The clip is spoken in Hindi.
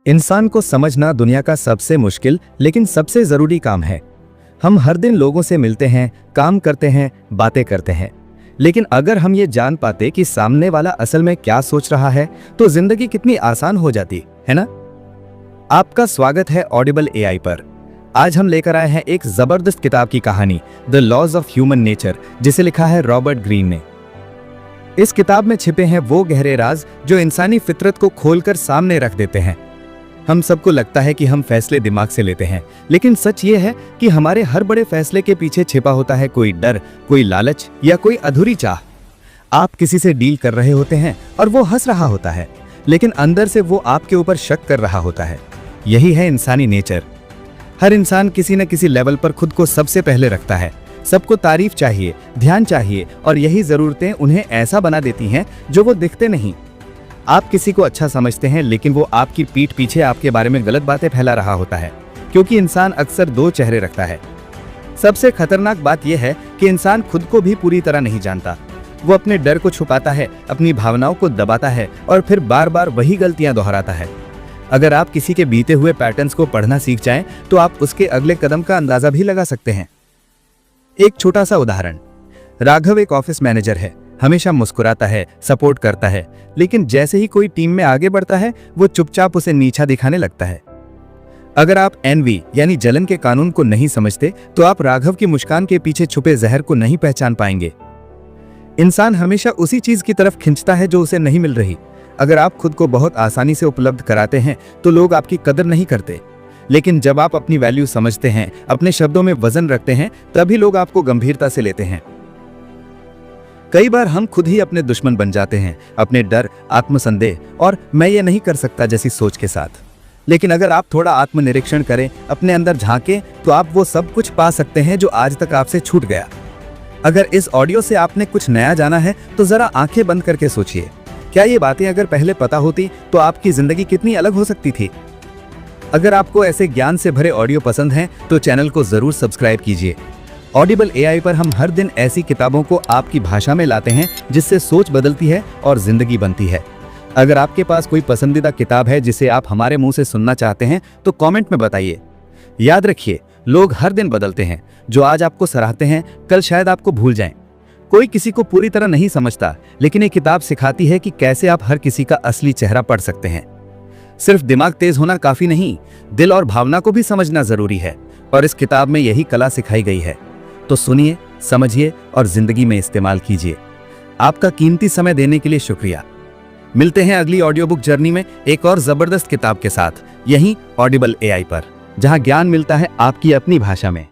इंसान को समझना दुनिया का सबसे मुश्किल लेकिन सबसे जरूरी काम है। हम हर दिन लोगों से मिलते हैं, काम करते हैं, बातें करते हैं, लेकिन अगर हम ये जान पाते कि सामने वाला असल में क्या सोच रहा है तो जिंदगी कितनी आसान हो जाती है ना। आपका स्वागत है ऑडिबल एआई पर। आज हम लेकर आए हैं एक जबरदस्त किताब की कहानी, the laws of human nature, जिसे लिखा है रॉबर्ट ग्रीन ने। इस किताब में छिपे हैं वो गहरे राज जो इंसानी फितरत को खोलकर सामने रख देते हैं। हम सबको लगता है कि हम फैसले दिमाग से लेते हैं, लेकिन सच ये है कि हमारे हर बड़े फैसले के पीछे छिपा होता है कोई डर, कोई लालच या कोई अधूरी चाह। आप किसी से डील कर रहे होते हैं और वो हंस रहा होता है, लेकिन अंदर से वो आपके ऊपर शक कर रहा होता है। यही है इंसानी नेचर। हर इंसान किसी न किसी लेवल पर खुद को सबसे पहले रखता है। सबको तारीफ चाहिए, ध्यान चाहिए, और यही जरूरतें उन्हें ऐसा बना देती हैं जो वो दिखते नहीं। आप किसी को अच्छा समझते हैं, लेकिन वो आपकी पीठ पीछे आपके बारे में गलत बातें फैला रहा होता है, क्योंकि इंसान अक्सर दो चेहरे रखता है। सबसे खतरनाक बात यह है कि इंसान खुद को भी पूरी तरह नहीं जानता। वो अपने डर को छुपाता है, अपनी भावनाओं को दबाता है और फिर बार बार वही गलतियां दोहराता है। अगर आप किसी के बीते हुए पैटर्न्स को पढ़ना सीख जाएं, तो आप उसके अगले कदम का अंदाजा भी लगा सकते हैं। एक छोटा सा उदाहरण। राघव एक ऑफिस मैनेजर है, हमेशा मुस्कुराता है, सपोर्ट करता है, लेकिन जैसे ही कोई टीम में आगे बढ़ता है वो चुपचाप उसे नीचा दिखाने लगता है। अगर आप एनवी यानी जलन के कानून को नहीं समझते, तो आप राघव की मुस्कान के पीछे छुपे जहर को नहीं पहचान पाएंगे। इंसान हमेशा उसी चीज की तरफ खींचता है जो उसे नहीं मिल रही। अगर आप खुद को बहुत आसानी से उपलब्ध कराते हैं तो लोग आपकी कदर नहीं करते, लेकिन जब आप अपनी वैल्यू समझते हैं, अपने शब्दों में वजन रखते हैं, तभी लोग आपको गंभीरता से लेते हैं। कई बार हम खुद ही अपने दुश्मन बन जाते हैं, अपने डर, आत्मसंदेह और मैं ये नहीं कर सकता जैसी सोच के साथ। लेकिन अगर आप थोड़ा आत्मनिरीक्षण करें, अपने अंदर झांकें, तो आप वो सब कुछ पा सकते हैं जो आज तक आपसे छूट गया। अगर इस ऑडियो से आपने कुछ नया जाना है तो जरा आंखें बंद करके सोचिए, क्या ये बातें अगर पहले पता होती तो आपकी जिंदगी कितनी अलग हो सकती थी। अगर आपको ऐसे ज्ञान से भरे ऑडियो पसंद हैं तो चैनल को जरूर सब्सक्राइब कीजिए। ऑडिबल एआई पर हम हर दिन ऐसी किताबों को आपकी भाषा में लाते हैं जिससे सोच बदलती है और जिंदगी बनती है। अगर आपके पास कोई पसंदीदा किताब है जिसे आप हमारे मुंह से सुनना चाहते हैं तो कमेंट में बताइए। याद रखिए, लोग हर दिन बदलते हैं। जो आज आपको सराहते हैं, कल शायद आपको भूल जाएं। कोई किसी को पूरी तरह नहीं समझता, लेकिन ये किताब सिखाती है कि कैसे आप हर किसी का असली चेहरा पढ़ सकते हैं। सिर्फ दिमाग तेज होना काफी नहीं, दिल और भावना को भी समझना जरूरी है, और इस किताब में यही कला सिखाई गई है। तो सुनिए, समझिए और जिंदगी में इस्तेमाल कीजिए। आपका कीमती समय देने के लिए शुक्रिया। मिलते हैं अगली ऑडियो बुक जर्नी में एक और जबरदस्त किताब के साथ, यहीं ऑडिबल एआई पर, जहां ज्ञान मिलता है आपकी अपनी भाषा में।